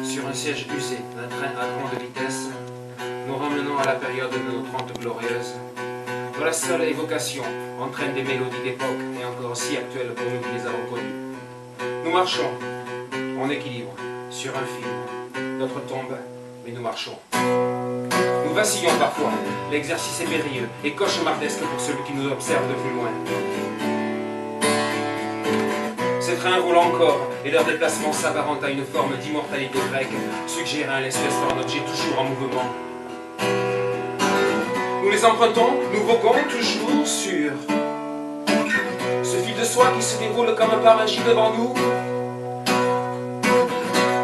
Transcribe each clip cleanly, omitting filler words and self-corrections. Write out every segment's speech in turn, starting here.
Sur un siège usé d'un train à grande vitesse, nous ramenons à la période de nos 30 glorieuses, dont la seule évocation entraîne des mélodies d'époque et encore si actuelles pour nous qui les avons connues. Nous marchons, en équilibre, sur un fil. Notre tombe, mais nous marchons. Nous vacillons parfois, l'exercice est périlleux et cauchemardesque pour celui qui nous observe de plus loin. Ces trains roulent encore et leur déplacement s'apparente à une forme d'immortalité grecque, suggérant l'espèce d'un objet toujours en mouvement. Nous les empruntons, nous voguons toujours sur ce fil de soie qui se déroule comme par magie devant nous.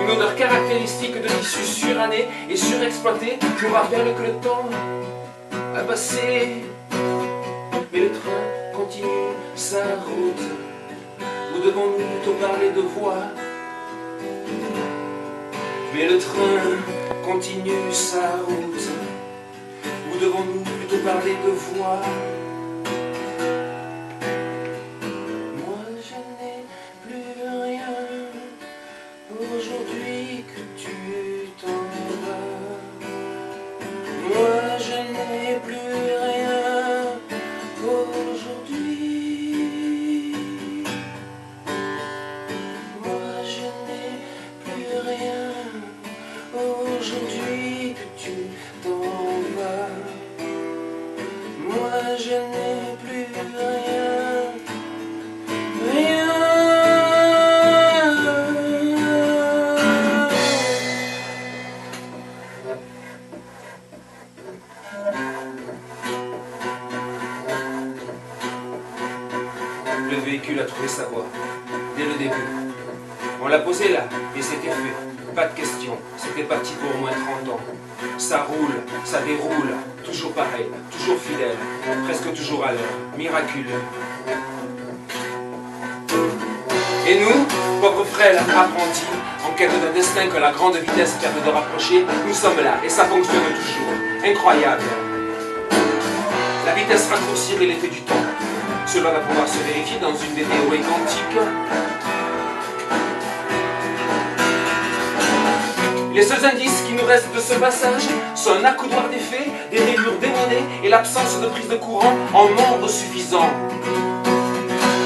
Une odeur caractéristique de tissu suranné et surexploité nous rappelle que le temps a passé. Mais le train continue sa route. Nous devons nous plutôt parler de voix. Mais le train continue sa route. Nous devons nous plutôt parler de voix. Moi je n'ai plus rien aujourd'hui que tu t'en vas. Moi je n'ai plus rien aujourd'hui. Moi je n'ai plus rien aujourd'hui que tu t'en vas. Moi je n'ai plus rien, rien. Le véhicule a trouvé sa voie, dès le début. On l'a posé là, et c'était fait. Pas de question, c'était parti pour au moins 30 ans. Ça roule, ça déroule, toujours pareil, toujours fidèle, presque toujours à l'heure, miraculeux. Et nous, pauvres frêles apprentis, en quête d'un destin que la grande vitesse permet de rapprocher, nous sommes là, et ça fonctionne toujours. Incroyable. La vitesse raccourcir est l'effet du temps. Cela va pouvoir se vérifier dans une des théories quantiques. Les seuls indices qui nous restent de ce passage sont un accoudoir d'effets, des rayures démonées et l'absence de prise de courant en nombre suffisant.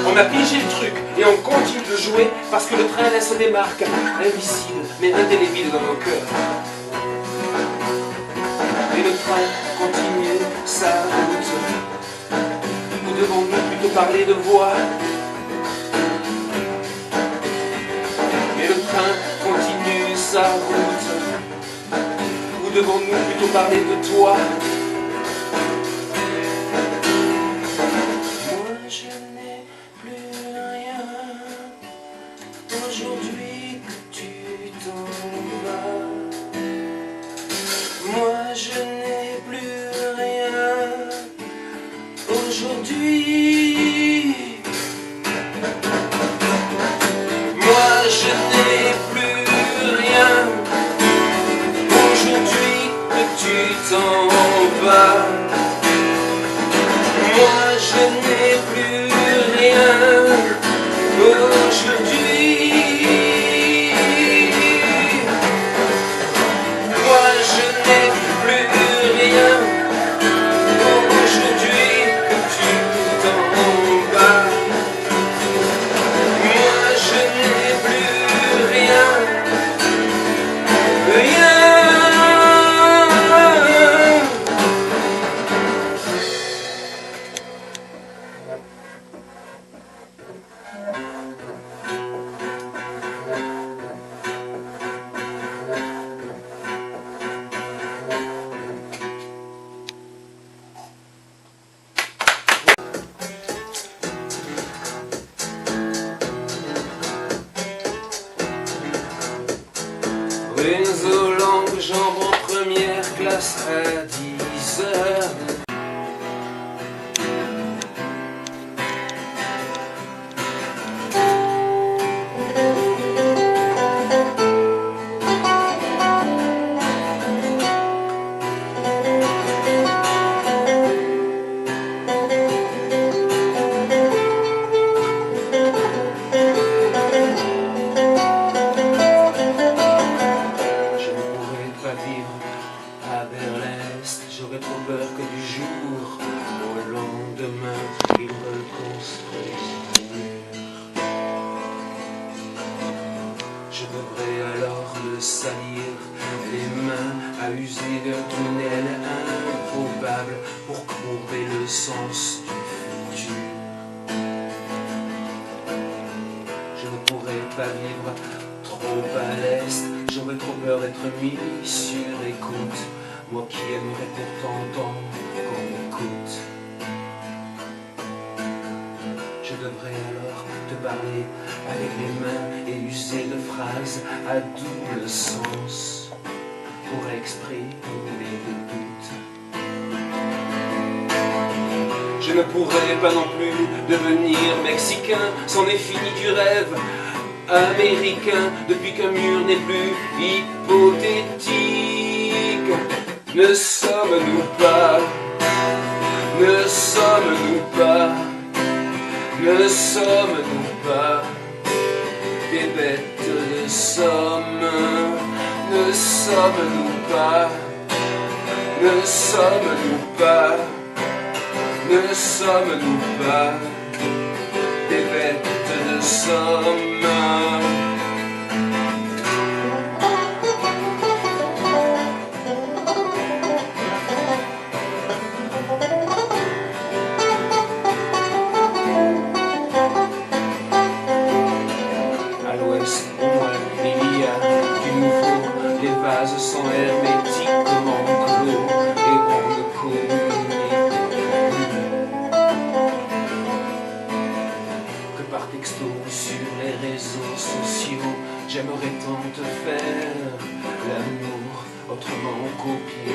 On a pigé le truc et on continue de jouer parce que le train laisse des marques invisibles mais indélébiles dans nos cœurs. Et le train continue sa route. Nous devons plutôt parler de voix. Et le train continue sa route. Nous devons plutôt parler de toi. Moi je n'ai plus rien aujourd'hui que tu t'en vas. Moi je n'ai plus rien aujourd'hui. Moi je n'ai plus rien aujourd'hui que tu t'en vas. Moi je n'ai plus rien aujourd'hui. Moi je n'ai plus rien aujourd'hui que tu t'en vas. Moi je n'ai plus rien, rien. Renzo langue, jambes en première classe à 10 heures. a usé d'un tunnel improbable pour courber le sens du futur. Je ne pourrais pas vivre trop à l'est, j'aurais trop peur d'être mis sur écoute, moi qui aimerais pourtant tant qu'on m'écoute. Je devrais alors te parler avec les mains et user de phrases à double sens pour exprimer des doutes. Je ne pourrais pas non plus devenir mexicain, c'en est fini du rêve américain, depuis qu'un mur n'est plus hypothétique. Ne sommes-nous pas, ne sommes-nous pas, ne sommes-nous pas des bêtes de somme? Ne sommes-nous pas, ne sommes-nous pas, ne sommes-nous pas des bêtes de somme? À l'ouest, au moins, il y a du nouveau. Les vases sont hermétiquement clos et on ne communique que par texto ou sur les réseaux sociaux. J'aimerais tant te faire l'amour autrement copié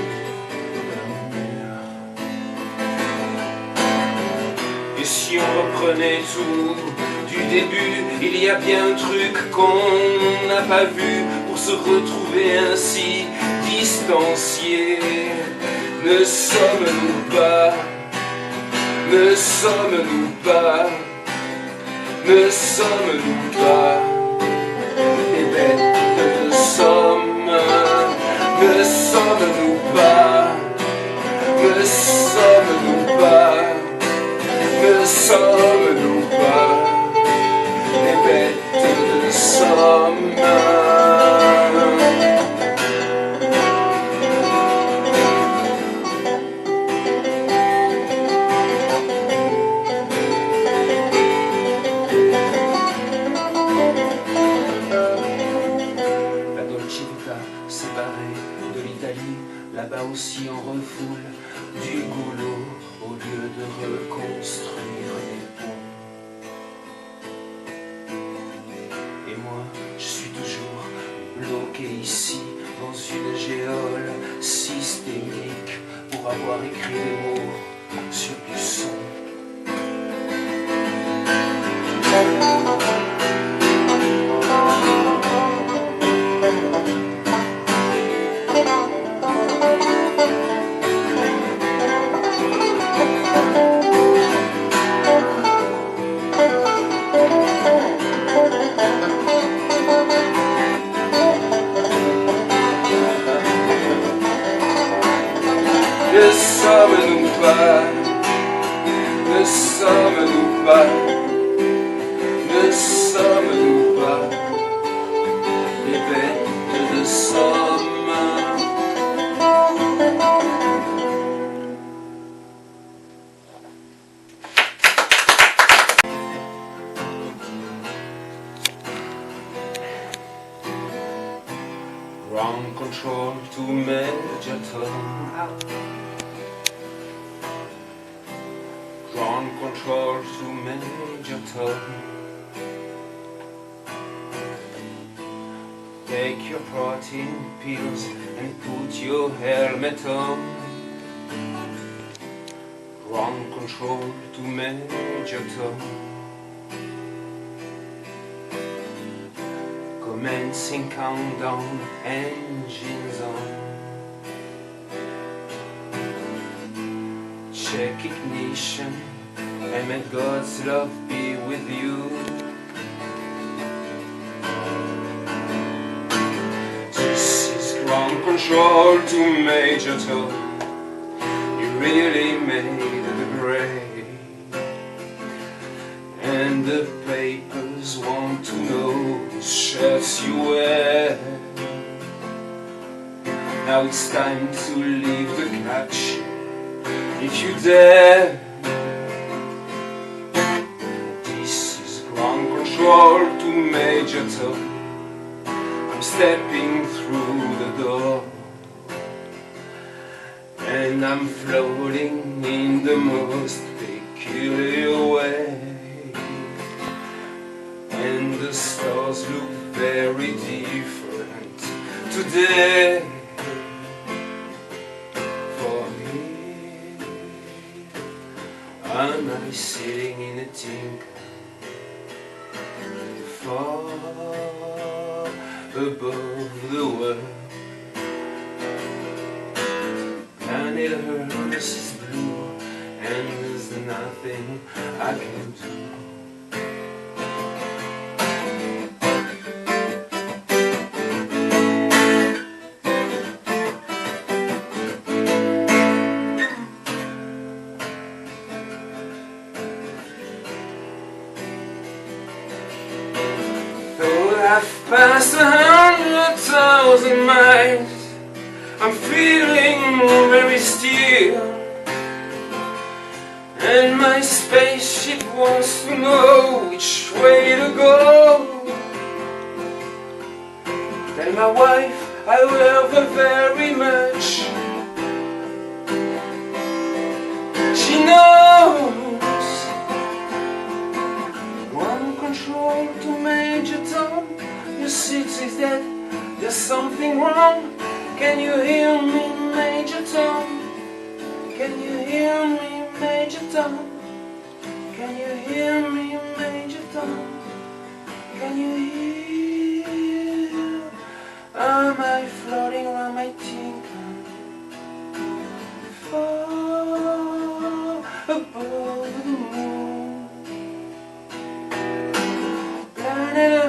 d'un mur. Et si on reprenait tout du début, il y a bien un truc qu'on n'a pas vu pour se retrouver ainsi distanciés. Ne sommes-nous pas, ne sommes-nous pas, ne sommes-nous pas des bêtes de somme? Ne sommes-nous pas, ne sommes-nous pas, ne sommes-nous pas des bêtes de somme? Là-bas aussi on refoule du goulot au lieu de reconstruire des ponts. Et moi, je suis toujours bloqué ici dans une géole systémique pour avoir écrit des mots sur du son. Ne sommes-nous pas, ne sommes-nous pas, ne sommes-nous pas des bêtes de somme? Ground control to Major Tom. Ground control to Major Tom. Take your protein pills and put your helmet on. Ground control to Major Tom. Commencing countdown, engines on. Check ignition, and may God's love be with you. This is ground control to Major Tom. You really made the grade, and the papers want to know whose shirts you wear. Now it's time to leave the catch. If you dare, this is ground control to Major Tom. I'm stepping through the door, and I'm floating in the most peculiar way. And the stars look very different today. For here am I sitting in a tinker, far above the world. Planet Earth is blue, and there's nothing I can do. I've passed 100,000 miles. I'm feeling very still, and my spaceship wants to know which way to go. Tell my wife I love her very much. She knows. Ground control to Major Tom. Your six is dead, there's something wrong. Can you hear me, Major Tom? Can you hear me, Major Tom? Can you hear me, Major Tom? Can you hear? Am I floating around my tinker, far above the moon? Planet